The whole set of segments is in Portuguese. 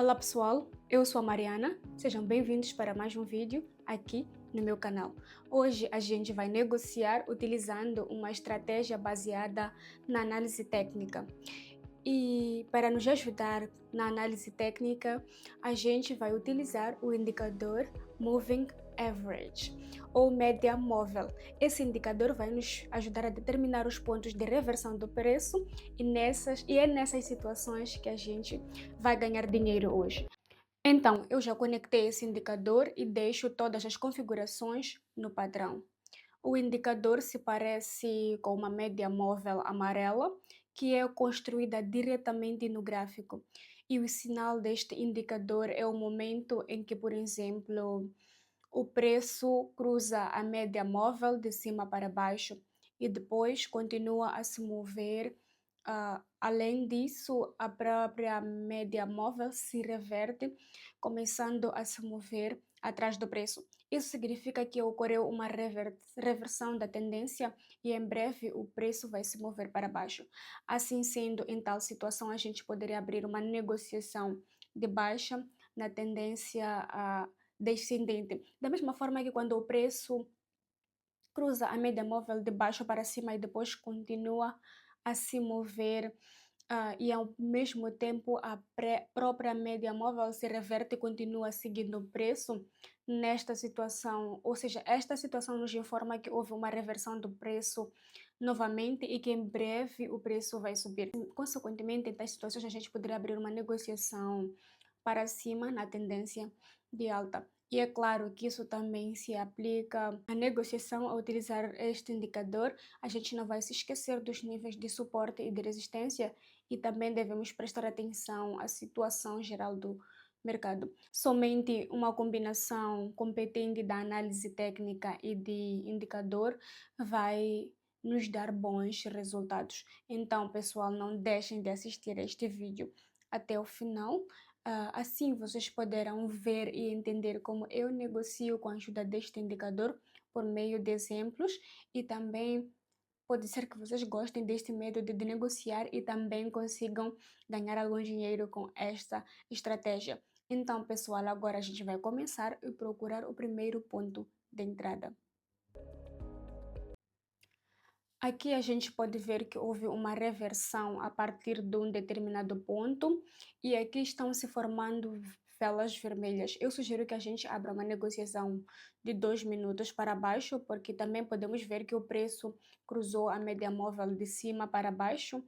Olá pessoal, eu sou a Mariana, sejam bem-vindos para mais um vídeo aqui no meu canal. Hoje a gente vai negociar utilizando uma estratégia baseada na análise técnica. E para nos ajudar na análise técnica, a gente vai utilizar o indicador Moving Average ou média móvel. Esse indicador vai nos ajudar a determinar os pontos de reversão do preço e é nessas situações que a gente vai ganhar dinheiro hoje. Então, eu já conectei esse indicador e deixo todas as configurações no padrão. O indicador se parece com uma média móvel amarela, que é construída diretamente no gráfico. E o sinal deste indicador é o momento em que, por exemplo, o preço cruza a média móvel de cima para baixo e depois continua a se mover. Além disso, a própria média móvel se reverte, começando a se mover atrás do preço. Isso significa que ocorreu uma reversão da tendência e em breve o preço vai se mover para baixo. Assim sendo, em tal situação, a gente poderia abrir uma negociação de baixa na tendência descendente. Da mesma forma que quando o preço cruza a média móvel de baixo para cima e depois continua a se mover e ao mesmo tempo a própria média móvel se reverte e continua seguindo o preço nesta situação, ou seja, esta situação nos informa que houve uma reversão do preço novamente e que em breve o preço vai subir. Consequentemente, em tais situações a gente poderia abrir uma negociação para cima na tendência de alta. E é claro que isso também se aplica à negociação ao utilizar este indicador. A gente não vai se esquecer dos níveis de suporte e de resistência e também devemos prestar atenção à situação geral do mercado. Somente uma combinação competente da análise técnica e de indicador vai nos dar bons resultados. Então, pessoal, não deixem de assistir a este vídeo até o final. Assim vocês poderão ver e entender como eu negocio com a ajuda deste indicador por meio de exemplos e também pode ser que vocês gostem deste método de negociar e também consigam ganhar algum dinheiro com esta estratégia. Então, pessoal, agora a gente vai começar e procurar o primeiro ponto de entrada. Aqui a gente pode ver que houve uma reversão a partir de um determinado ponto e aqui estão se formando velas vermelhas. Eu sugiro que a gente abra uma negociação de 2 minutos para baixo, porque também podemos ver que o preço cruzou a média móvel de cima para baixo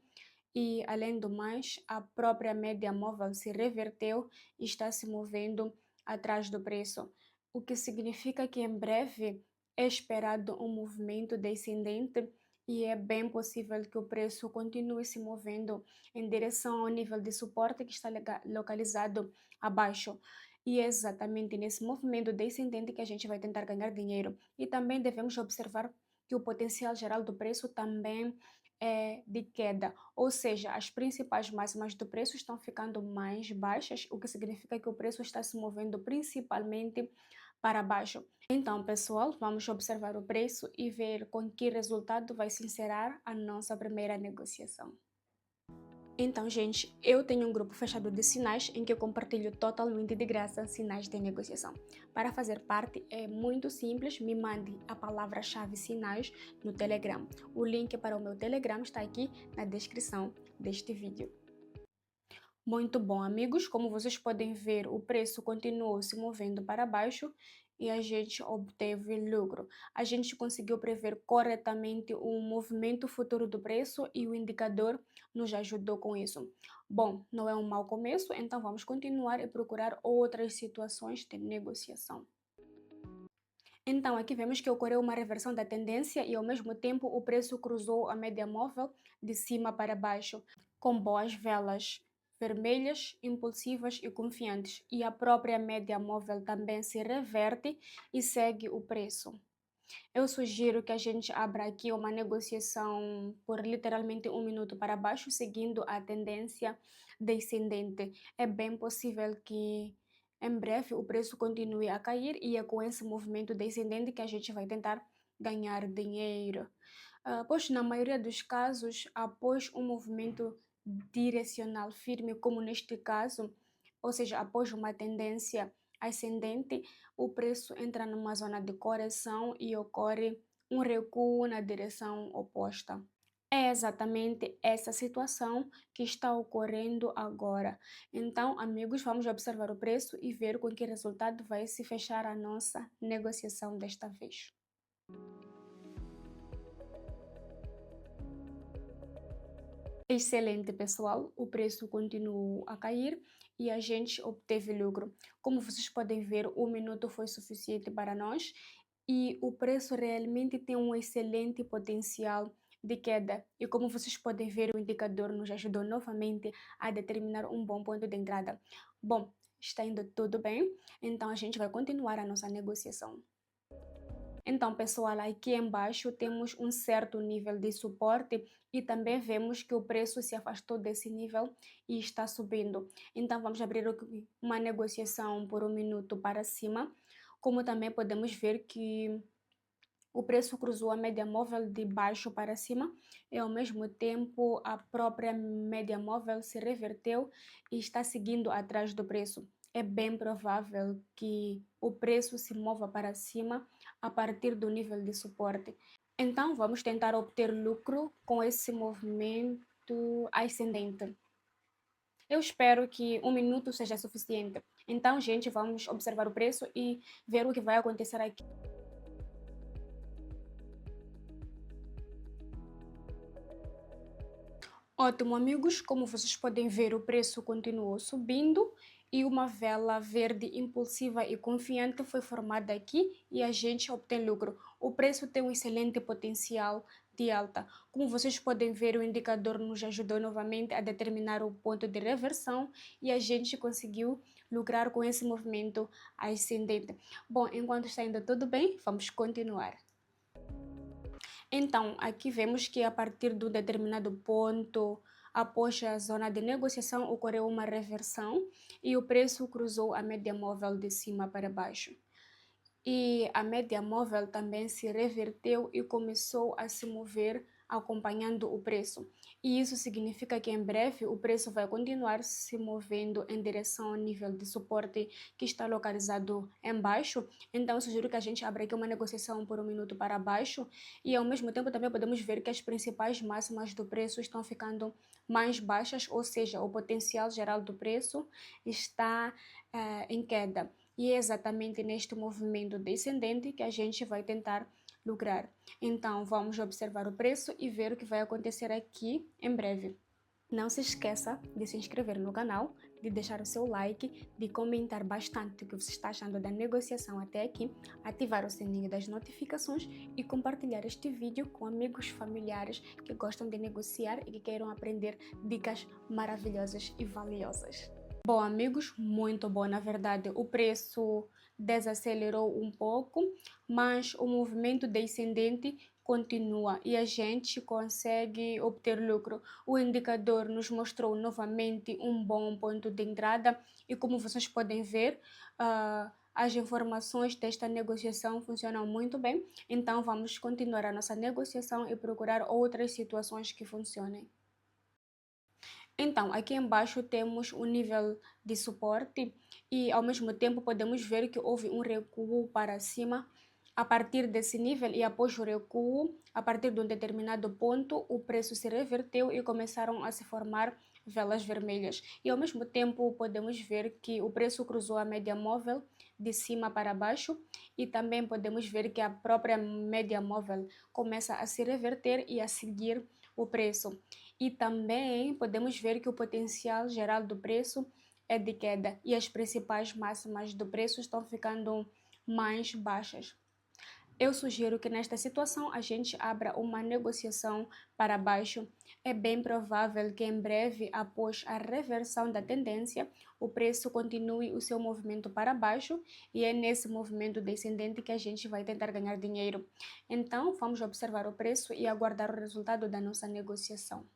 e, além do mais, a própria média móvel se reverteu e está se movendo atrás do preço, o que significa que em breve é esperado um movimento descendente e é bem possível que o preço continue se movendo em direção ao nível de suporte que está localizado abaixo. E é exatamente nesse movimento descendente que a gente vai tentar ganhar dinheiro. E também devemos observar que o potencial geral do preço também é de queda, ou seja, as principais máximas do preço estão ficando mais baixas, o que significa que o preço está se movendo principalmente para baixo. Então, pessoal, vamos observar o preço e ver com que resultado vai se encerrar a nossa primeira negociação. Então, gente, eu tenho um grupo fechado de sinais em que eu compartilho totalmente de graça sinais de negociação. Para fazer parte é muito simples, me mande a palavra-chave sinais no Telegram. O link para o meu Telegram está aqui na descrição deste vídeo. Muito bom, amigos. Como vocês podem ver, o preço continuou se movendo para baixo e a gente obteve lucro. A gente conseguiu prever corretamente o movimento futuro do preço e o indicador nos ajudou com isso. Bom, não é um mau começo, então vamos continuar e procurar outras situações de negociação. Então, aqui vemos que ocorreu uma reversão da tendência e, ao mesmo tempo, o preço cruzou a média móvel de cima para baixo, com boas velas vermelhas, impulsivas e confiantes. E a própria média móvel também se reverte e segue o preço. Eu sugiro que a gente abra aqui uma negociação por literalmente 1 minuto para baixo, seguindo a tendência descendente. É bem possível que em breve o preço continue a cair e é com esse movimento descendente que a gente vai tentar ganhar dinheiro. Pois na maioria dos casos, após um movimento direcional firme, como neste caso, ou seja, após uma tendência ascendente, o preço entra numa zona de correção e ocorre um recuo na direção oposta. É exatamente essa situação que está ocorrendo agora. Então, amigos, vamos observar o preço e ver com que resultado vai se fechar a nossa negociação desta vez. Excelente, pessoal. O preço continuou a cair e a gente obteve lucro. Como vocês podem ver, um minuto foi suficiente para nós e o preço realmente tem um excelente potencial de queda. E como vocês podem ver, o indicador nos ajudou novamente a determinar um bom ponto de entrada. Bom, está indo tudo bem, então a gente vai continuar a nossa negociação. Então, pessoal, aqui embaixo temos um certo nível de suporte e também vemos que o preço se afastou desse nível e está subindo. Então, vamos abrir uma negociação por um minuto para cima, como também podemos ver que o preço cruzou a média móvel de baixo para cima e, ao mesmo tempo, a própria média móvel se reverteu e está seguindo atrás do preço. É bem provável que o preço se mova para cima a partir do nível de suporte. Então, vamos tentar obter lucro com esse movimento ascendente. Eu espero que um minuto seja suficiente. Então, gente, vamos observar o preço e ver o que vai acontecer aqui. Ótimo, amigos. Como vocês podem ver, o preço continuou subindo e uma vela verde impulsiva e confiante foi formada aqui e a gente obtém lucro. O preço tem um excelente potencial de alta. Como vocês podem ver, o indicador nos ajudou novamente a determinar o ponto de reversão e a gente conseguiu lucrar com esse movimento ascendente. Bom, enquanto está indo tudo bem, vamos continuar. Então, aqui vemos que a partir de um determinado ponto, após a zona de negociação, ocorreu uma reversão e o preço cruzou a média móvel de cima para baixo. E a média móvel também se reverteu e começou a se mover acompanhando o preço. E isso significa que em breve o preço vai continuar se movendo em direção ao nível de suporte que está localizado embaixo. Então, sugiro que a gente abra aqui uma negociação por um minuto para baixo e ao mesmo tempo também podemos ver que as principais máximas do preço estão ficando mais baixas, ou seja, o potencial geral do preço está em queda. E é exatamente neste movimento descendente que a gente vai tentar lucrar. Então, vamos observar o preço e ver o que vai acontecer aqui em breve. Não se esqueça de se inscrever no canal, de deixar o seu like, de comentar bastante o que você está achando da negociação até aqui, ativar o sininho das notificações e compartilhar este vídeo com amigos familiares que gostam de negociar e que queiram aprender dicas maravilhosas e valiosas. Bom, amigos, muito bom. Na verdade, o preço desacelerou um pouco, mas o movimento descendente continua e a gente consegue obter lucro. O indicador nos mostrou novamente um bom ponto de entrada e, como vocês podem ver, as informações desta negociação funcionam muito bem. Então, vamos continuar a nossa negociação e procurar outras situações que funcionem. Então, aqui embaixo temos um nível de suporte e ao mesmo tempo podemos ver que houve um recuo para cima a partir desse nível e após o recuo, a partir de um determinado ponto, o preço se reverteu e começaram a se formar velas vermelhas. E ao mesmo tempo podemos ver que o preço cruzou a média móvel de cima para baixo e também podemos ver que a própria média móvel começa a se reverter e a seguir o preço. E também podemos ver que o potencial geral do preço é de queda e as principais máximas do preço estão ficando mais baixas. Eu sugiro que nesta situação a gente abra uma negociação para baixo. É bem provável que em breve, após a reversão da tendência, o preço continue o seu movimento para baixo e é nesse movimento descendente que a gente vai tentar ganhar dinheiro. Então, vamos observar o preço e aguardar o resultado da nossa negociação.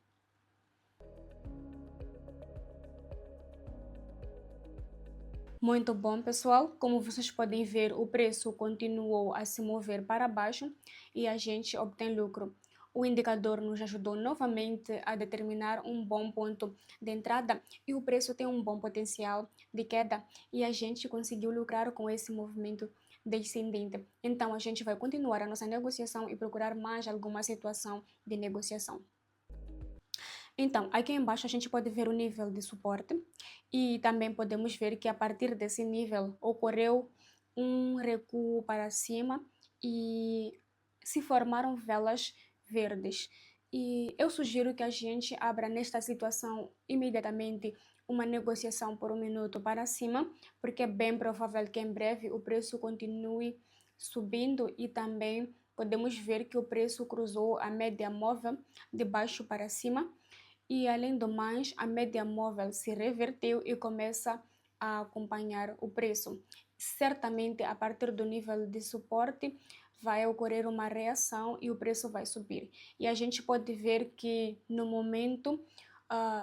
Muito bom, pessoal. Como vocês podem ver, o preço continuou a se mover para baixo e a gente obtém lucro. o indicador nos ajudou novamente a determinar um bom ponto de entrada e o preço tem um bom potencial de queda e a gente conseguiu lucrar com esse movimento descendente. Então, a gente vai continuar a nossa negociação e procurar mais alguma situação de negociação. Então, aqui embaixo a gente pode ver o nível de suporte e também podemos ver que a partir desse nível ocorreu um recuo para cima e se formaram velas verdes. E eu sugiro que a gente abra nesta situação imediatamente uma negociação por 1 minuto para cima, porque é bem provável que em breve o preço continue subindo e também podemos ver que o preço cruzou a média móvel de baixo para cima e, além do mais, a média móvel se reverteu e começa a acompanhar o preço. Certamente, a partir do nível de suporte, vai ocorrer uma reação e o preço vai subir. E a gente pode ver que, no momento,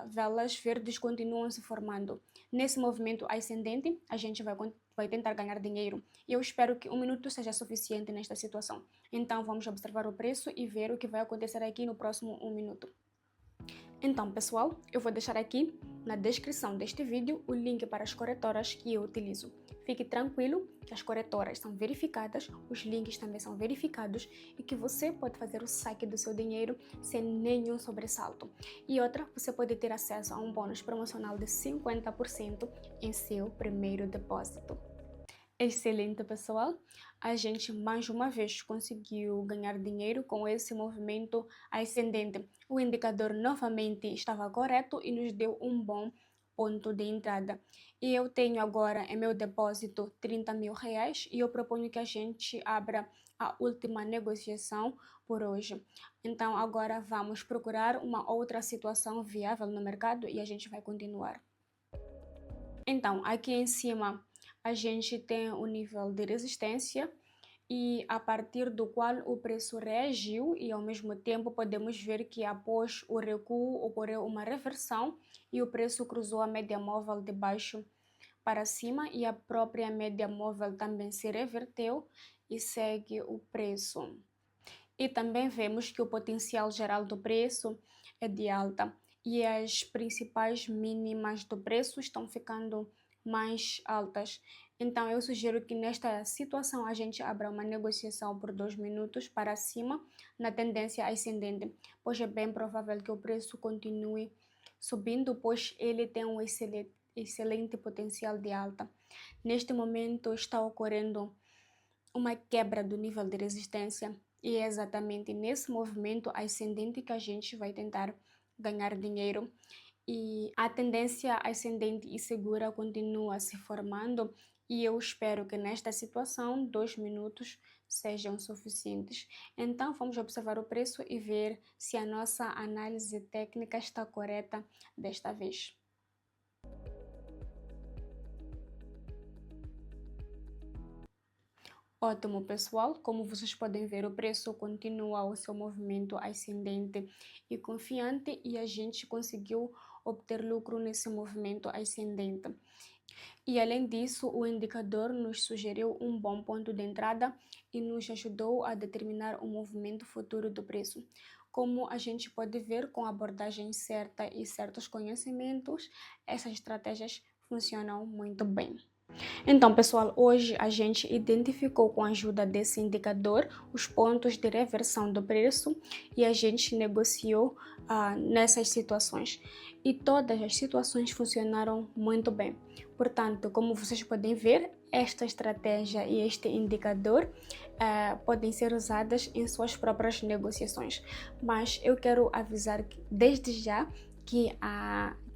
velas verdes continuam se formando. Nesse movimento ascendente, a gente vai tentar ganhar dinheiro. E eu espero que 1 minuto seja suficiente nesta situação. Então, vamos observar o preço e ver o que vai acontecer aqui no próximo 1 minuto. Então, pessoal, eu vou deixar aqui na descrição deste vídeo o link para as corretoras que eu utilizo. Fique tranquilo que as corretoras são verificadas, os links também são verificados e que você pode fazer o saque do seu dinheiro sem nenhum sobressalto. E outra, você pode ter acesso a um bônus promocional de 50% em seu primeiro depósito. Excelente, pessoal! A gente mais uma vez conseguiu ganhar dinheiro com esse movimento ascendente. O indicador novamente estava correto e nos deu um bom ponto de entrada. E eu tenho agora em meu depósito 30 mil reais e eu proponho que a gente abra a última negociação por hoje. Então agora vamos procurar uma outra situação viável no mercado e a gente vai continuar. Então, aqui em cima a gente tem o nível de resistência e a partir do qual o preço reagiu e ao mesmo tempo podemos ver que após o recuo ocorreu uma reversão e o preço cruzou a média móvel de baixo para cima e a própria média móvel também se reverteu e segue o preço. E também vemos que o potencial geral do preço é de alta e as principais mínimas do preço estão ficando mais altas. Então eu sugiro que nesta situação a gente abra uma negociação por 2 minutos para cima na tendência ascendente, pois é bem provável que o preço continue subindo, pois ele tem um excelente potencial de alta. Neste momento está ocorrendo uma quebra do nível de resistência e é exatamente nesse movimento ascendente que a gente vai tentar ganhar dinheiro. E a tendência ascendente e segura continua se formando e eu espero que nesta situação 2 minutos sejam suficientes. Então vamos observar o preço e ver se a nossa análise técnica está correta desta vez. Ótimo, pessoal. Como vocês podem ver, o preço continua o seu movimento ascendente e confiante e a gente conseguiu obter lucro nesse movimento ascendente. E além disso, o indicador nos sugeriu um bom ponto de entrada e nos ajudou a determinar o movimento futuro do preço. Como a gente pode ver, com a abordagem certa e certos conhecimentos, essas estratégias funcionam muito bem. Então, pessoal, hoje a gente identificou com a ajuda desse indicador os pontos de reversão do preço e a gente negociou nessas situações. E todas as situações funcionaram muito bem. Portanto, como vocês podem ver, esta estratégia e este indicador podem ser usadas em suas próprias negociações. Mas eu quero avisar que, desde já, que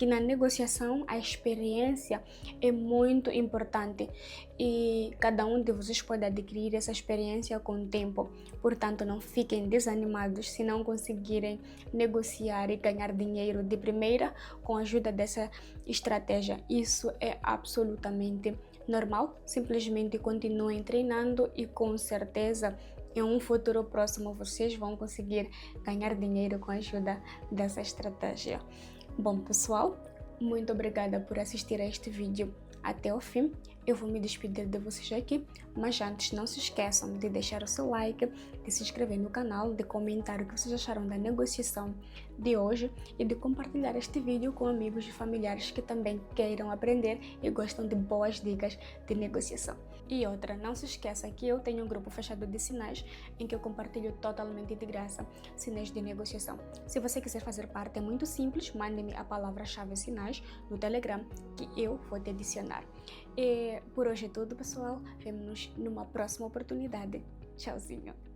na negociação a experiência é muito importante e cada um de vocês pode adquirir essa experiência com o tempo. Portanto, não fiquem desanimados se não conseguirem negociar e ganhar dinheiro de primeira com a ajuda dessa estratégia. Isso é absolutamente normal. Simplesmente continuem treinando e com certeza em um futuro próximo vocês vão conseguir ganhar dinheiro com a ajuda dessa estratégia. Bom, pessoal, muito obrigada por assistir a este vídeo até o fim. Eu vou me despedir de vocês aqui, mas antes não se esqueçam de deixar o seu like, de se inscrever no canal, de comentar o que vocês acharam da negociação de hoje e de compartilhar este vídeo com amigos e familiares que também queiram aprender e gostam de boas dicas de negociação. E outra, não se esqueça que eu tenho um grupo fechado de sinais em que eu compartilho totalmente de graça sinais de negociação. Se você quiser fazer parte, é muito simples, mande-me a palavra-chave sinais no Telegram que eu vou te adicionar. E por hoje é tudo, pessoal. Vemo-nos numa próxima oportunidade. Tchauzinho!